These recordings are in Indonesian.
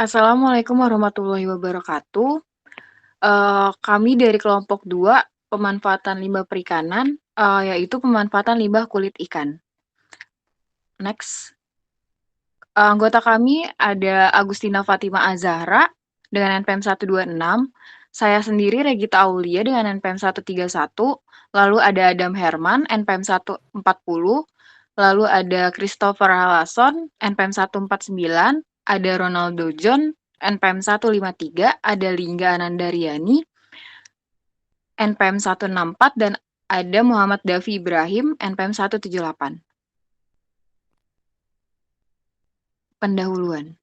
Assalamualaikum warahmatullahi wabarakatuh. Kami dari kelompok 2 pemanfaatan limbah perikanan, yaitu pemanfaatan limbah kulit ikan. Next. Anggota kami ada Agustina Fatima Azahra dengan NPM 126, saya sendiri Regita Aulia dengan NPM 131, lalu ada Adam Herman NPM 140, lalu ada Christopher Halason NPM 149, ada Ronaldo John NPM 153, ada Lingga Anandariani NPM 164, dan ada Muhammad Davi Ibrahim NPM 178. Pendahuluan.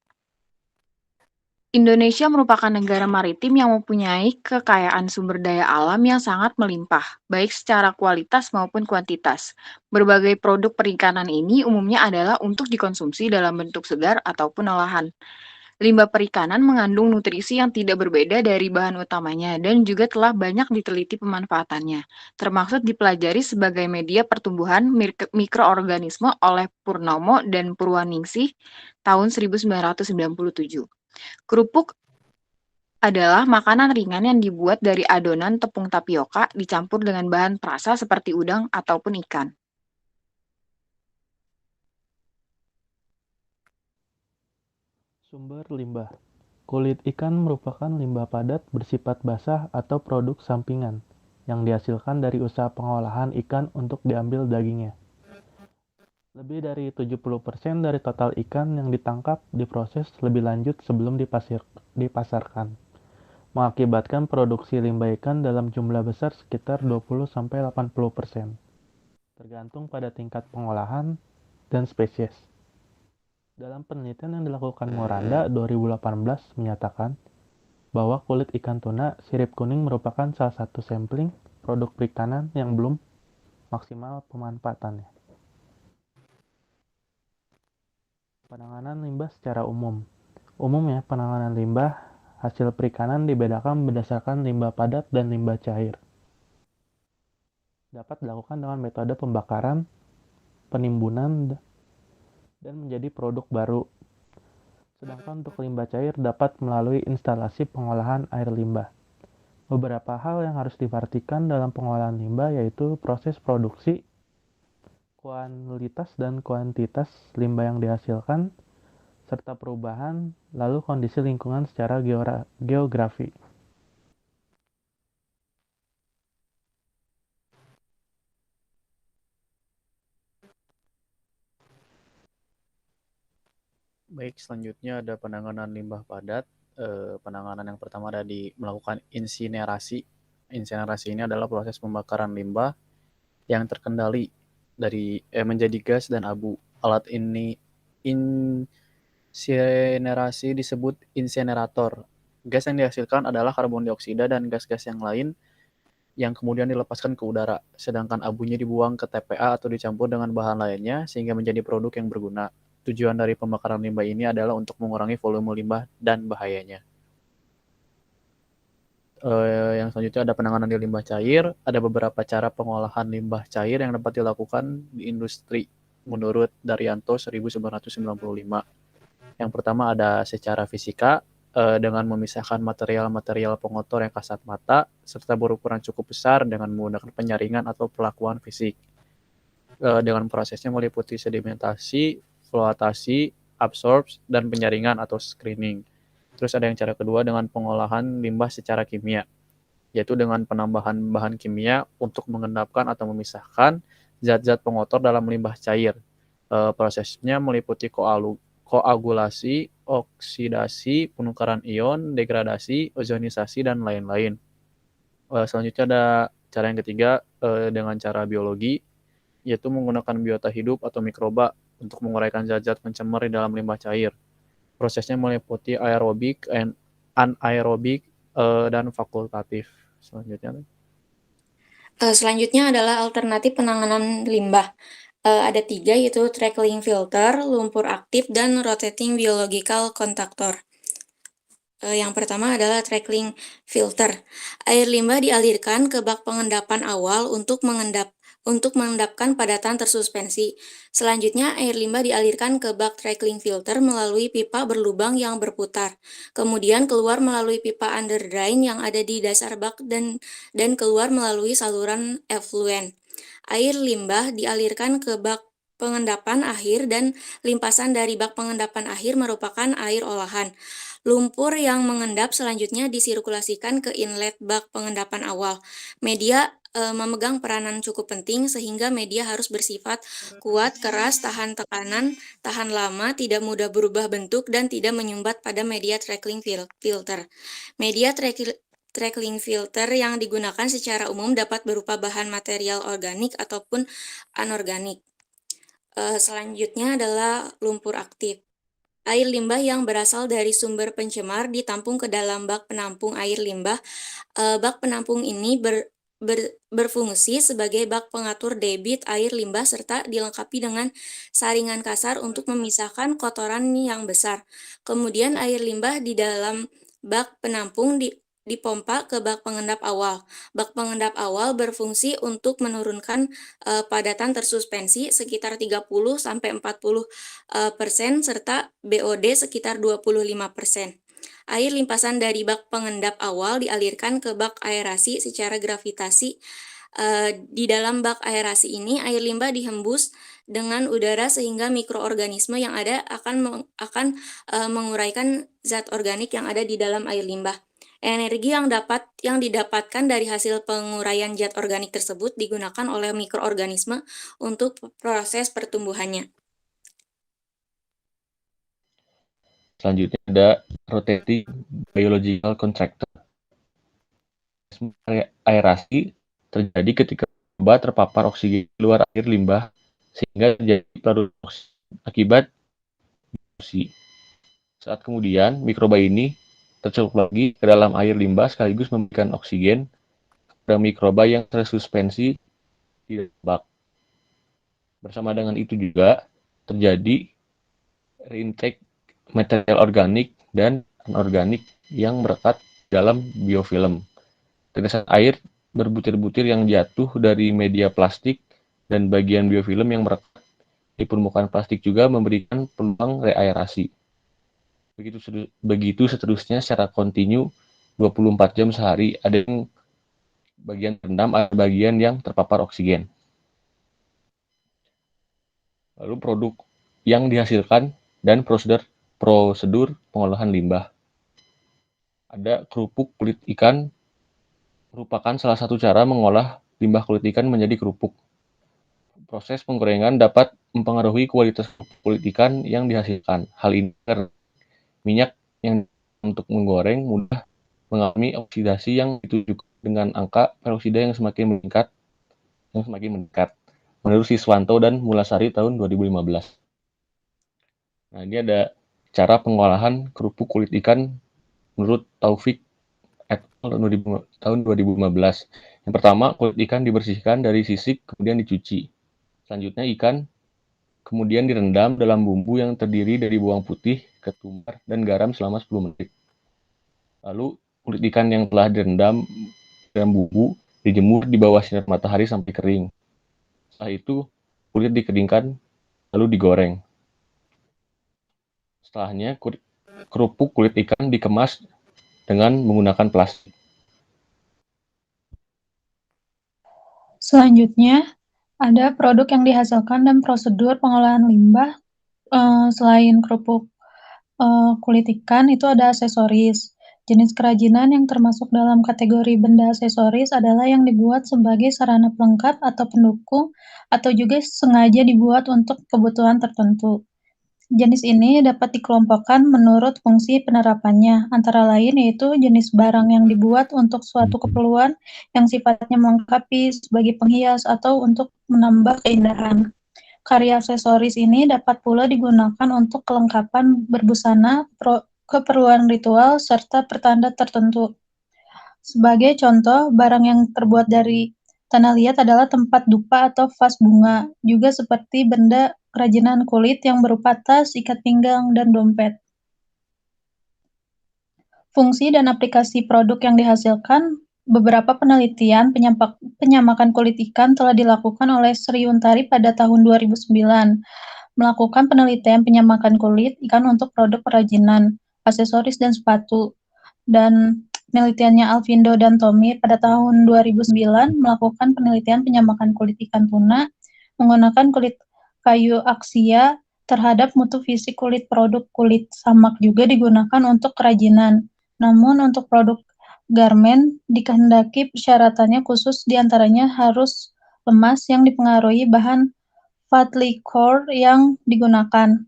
Indonesia merupakan negara maritim yang mempunyai kekayaan sumber daya alam yang sangat melimpah, baik secara kualitas maupun kuantitas. Berbagai produk perikanan ini umumnya adalah untuk dikonsumsi dalam bentuk segar ataupun olahan. Limbah perikanan mengandung nutrisi yang tidak berbeda dari bahan utamanya dan juga telah banyak diteliti pemanfaatannya, termasuk dipelajari sebagai media pertumbuhan mikroorganisme oleh Purnomo dan Purwaningsih tahun 1997. Kerupuk adalah makanan ringan yang dibuat dari adonan tepung tapioka dicampur dengan bahan perasa seperti udang ataupun ikan. Sumber limbah. Kulit ikan merupakan limbah padat bersifat basah atau produk sampingan yang dihasilkan dari usaha pengolahan ikan untuk diambil dagingnya. Lebih dari 70% dari total ikan yang ditangkap diproses lebih lanjut sebelum dipasarkan, mengakibatkan produksi limbah ikan dalam jumlah besar sekitar 20-80%, tergantung pada tingkat pengolahan dan spesies. Dalam penelitian yang dilakukan Moranda 2018 menyatakan bahwa kulit ikan tuna sirip kuning merupakan salah satu sampling produk perikanan yang belum maksimal pemanfaatannya. Penanganan limbah secara umum. Umumnya, penanganan limbah hasil perikanan dibedakan berdasarkan limbah padat dan limbah cair. Dapat dilakukan dengan metode pembakaran, penimbunan, dan menjadi produk baru. Sedangkan untuk limbah cair dapat melalui instalasi pengolahan air limbah. Beberapa hal yang harus diperhatikan dalam pengolahan limbah yaitu proses produksi, kualitas dan kuantitas limbah yang dihasilkan, serta perubahan, lalu kondisi lingkungan secara geografi. Baik, selanjutnya ada penanganan limbah padat. Penanganan yang pertama ada melakukan insinerasi. Insinerasi ini adalah proses pembakaran limbah yang terkendali menjadi gas dan abu. Alat ini insinerasi disebut insinerator. Gas yang dihasilkan adalah karbon dioksida dan gas-gas yang lain yang kemudian dilepaskan ke udara, sedangkan abunya dibuang ke TPA atau dicampur dengan bahan lainnya sehingga menjadi produk yang berguna. Tujuan dari pembakaran limbah ini adalah untuk mengurangi volume limbah dan bahayanya. Yang selanjutnya ada penanganan di limbah cair. Ada beberapa cara pengolahan limbah cair yang dapat dilakukan di industri menurut Daryanto 1995. Yang pertama ada secara fisika, dengan memisahkan material-material pengotor yang kasat mata serta berukuran cukup besar dengan menggunakan penyaringan atau perlakuan fisik. Dengan prosesnya meliputi sedimentasi, floatasi, absorb, dan penyaringan atau screening. Terus ada yang cara kedua dengan pengolahan limbah secara kimia, yaitu dengan penambahan bahan kimia untuk mengendapkan atau memisahkan zat-zat pengotor dalam limbah cair. Prosesnya meliputi koagulasi, oksidasi, penukaran ion, degradasi, ozonisasi, dan lain-lain. Selanjutnya ada cara yang ketiga dengan cara biologi, yaitu menggunakan biota hidup atau mikroba untuk menguraikan zat-zat pencemar di dalam limbah cair. Prosesnya meliputi aerobik, anaerobik, dan fakultatif. Selanjutnya adalah alternatif penanganan limbah. Ada 3, yaitu trickling filter, lumpur aktif, dan rotating biological contactor. Yang pertama adalah trickling filter. Air limbah dialirkan ke bak pengendapan awal untuk mengendap untuk mengendapkan padatan tersuspensi. Selanjutnya, air limbah dialirkan ke bak trickling filter melalui pipa berlubang yang berputar. Kemudian keluar melalui pipa under drain yang ada di dasar bak dan keluar melalui saluran effluent. Air limbah dialirkan ke bak pengendapan akhir dan limpasan dari bak pengendapan akhir merupakan air olahan. Lumpur yang mengendap selanjutnya disirkulasikan ke inlet bak pengendapan awal. Media memegang peranan cukup penting sehingga media harus bersifat kuat, keras, tahan tekanan, tahan lama, tidak mudah berubah bentuk, dan tidak menyumbat pada media trickling filter. Media trickling filter yang digunakan secara umum dapat berupa bahan material organik ataupun anorganik. Selanjutnya adalah lumpur aktif. Air limbah yang berasal dari sumber pencemar ditampung ke dalam bak penampung air limbah. Bak penampung ini berfungsi sebagai bak pengatur debit air limbah serta dilengkapi dengan saringan kasar untuk memisahkan kotoran yang besar. Kemudian air limbah di dalam bak penampung dipompa ke bak pengendap awal. Bak pengendap awal berfungsi untuk menurunkan padatan tersuspensi sekitar 30-40% serta BOD sekitar 25%. Air limpasan dari bak pengendap awal dialirkan ke bak aerasi secara gravitasi. Di dalam bak aerasi ini, air limbah dihembus dengan udara sehingga mikroorganisme yang ada akan menguraikan zat organik yang ada di dalam air limbah. Energi yang didapatkan dari hasil penguraian zat organik tersebut digunakan oleh mikroorganisme untuk proses pertumbuhannya. Selanjutnya ada rotating biological contractor. Aerasi terjadi ketika mikroba terpapar oksigen di luar air limbah sehingga terjadi produksi akibat fusi. Saat kemudian mikroba ini tercelup lagi ke dalam air limbah sekaligus memberikan oksigen kepada mikroba yang tersuspensi di dalam bak. Bersama dengan itu juga terjadi reintake material organik dan anorganik yang merekat dalam biofilm. Tetesan air berbutir-butir yang jatuh dari media plastik dan bagian biofilm yang merekat di permukaan plastik juga memberikan peluang reaerasi. Begitu seterusnya secara kontinu 24 jam sehari, ada yang bagian terendam, ada bagian yang terpapar oksigen. Lalu produk yang dihasilkan dan prosedur pengolahan limbah. Ada kerupuk kulit ikan, merupakan salah satu cara mengolah limbah kulit ikan menjadi kerupuk. Proses penggorengan dapat mempengaruhi kualitas kulit ikan yang dihasilkan. Hal ini karena minyak yang untuk menggoreng mudah mengalami oksidasi yang ditunjukkan dengan angka peroksida yang semakin meningkat. Menurut Siswanto dan Mulasari tahun 2015. Nah, ini ada cara pengolahan kerupuk kulit ikan menurut Taufik et al. Tahun 2015. Yang pertama, kulit ikan dibersihkan dari sisik kemudian dicuci. Selanjutnya ikan kemudian direndam dalam bumbu yang terdiri dari bawang putih, ketumbar, dan garam selama 10 menit. Lalu kulit ikan yang telah direndam dalam bumbu dijemur di bawah sinar matahari sampai kering. Setelah itu kulit dikeringkan lalu digoreng. Setelahnya kerupuk kulit ikan dikemas dengan menggunakan plastik. Selanjutnya, ada produk yang dihasilkan dan prosedur pengolahan limbah. Selain kerupuk kulit ikan, itu ada aksesoris. Jenis kerajinan yang termasuk dalam kategori benda aksesoris adalah yang dibuat sebagai sarana pelengkap atau pendukung, atau juga sengaja dibuat untuk kebutuhan tertentu. Jenis ini dapat dikelompokkan menurut fungsi penerapannya, antara lain yaitu jenis barang yang dibuat untuk suatu keperluan yang sifatnya melengkapi sebagai penghias atau untuk menambah keindahan. Karya aksesoris ini dapat pula digunakan untuk kelengkapan berbusana, keperluan ritual, serta pertanda tertentu. Sebagai contoh, barang yang terbuat dari tanah liat adalah tempat dupa atau vas bunga, juga seperti benda kerajinan kulit yang berupa tas, ikat pinggang, dan dompet. Fungsi dan aplikasi produk yang dihasilkan Beberapa penelitian penyamakan kulit ikan telah dilakukan oleh Sri Yuntari pada tahun 2009, melakukan penelitian penyamakan kulit ikan untuk produk kerajinan, aksesoris, dan sepatu. Dan penelitiannya Alvindo dan Tommy pada tahun 2009 melakukan penelitian penyamakan kulit ikan tuna menggunakan kulit kayu aksia terhadap mutu fisik kulit. Produk kulit samak juga digunakan untuk kerajinan. Namun untuk produk garmen dikehendaki persyaratannya khusus, diantaranya harus lemas yang dipengaruhi bahan fatlicore yang digunakan,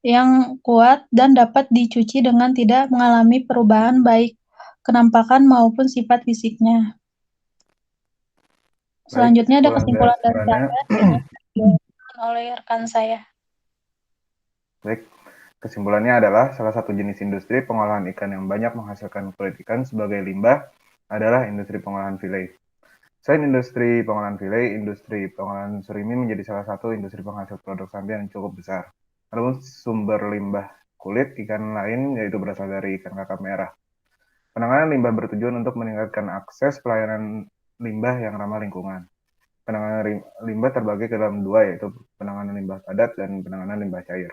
yang kuat dan dapat dicuci dengan tidak mengalami perubahan baik kenampakan maupun sifat fisiknya. Baik, Selanjutnya ada kesimpulan kesimpulan dari kesimpulannya. saya yang dibawakan oleh rekan saya. Baik, kesimpulannya adalah salah satu jenis industri pengolahan ikan yang banyak menghasilkan kulit ikan sebagai limbah adalah industri pengolahan fillet. Selain industri pengolahan fillet, industri pengolahan surimi menjadi salah satu industri penghasil produk samping yang cukup besar. Adapun sumber limbah kulit ikan lain yaitu berasal dari ikan kakap merah. Penanganan limbah bertujuan untuk meningkatkan akses pelayanan limbah yang ramah lingkungan. Penanganan limbah terbagi ke dalam dua, yaitu penanganan limbah padat dan penanganan limbah cair.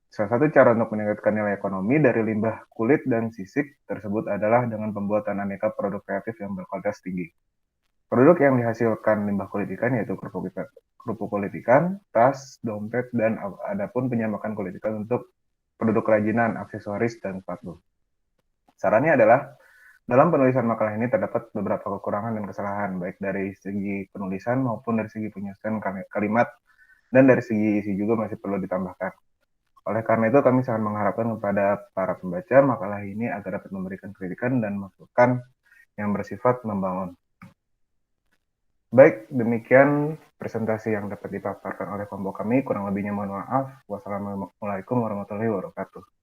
Salah satu cara untuk meningkatkan nilai ekonomi dari limbah kulit dan sisik tersebut adalah dengan pembuatan aneka produk kreatif yang berkualitas tinggi. Produk yang dihasilkan limbah kulit ikan yaitu kerupuk kulit ikan, tas, dompet, dan adapun penyamakan kulit ikan untuk produk kerajinan, aksesoris, dan sepatu. Sarannya adalah dalam penulisan makalah ini terdapat beberapa kekurangan dan kesalahan, baik dari segi penulisan maupun dari segi penyusunan kalimat, dan dari segi isi juga masih perlu ditambahkan. Oleh karena itu, kami sangat mengharapkan kepada para pembaca makalah ini agar dapat memberikan kritikan dan masukan yang bersifat membangun. Baik, demikian presentasi yang dapat dipaparkan oleh kelompok kami. Kurang lebihnya mohon maaf. Wassalamualaikum warahmatullahi wabarakatuh.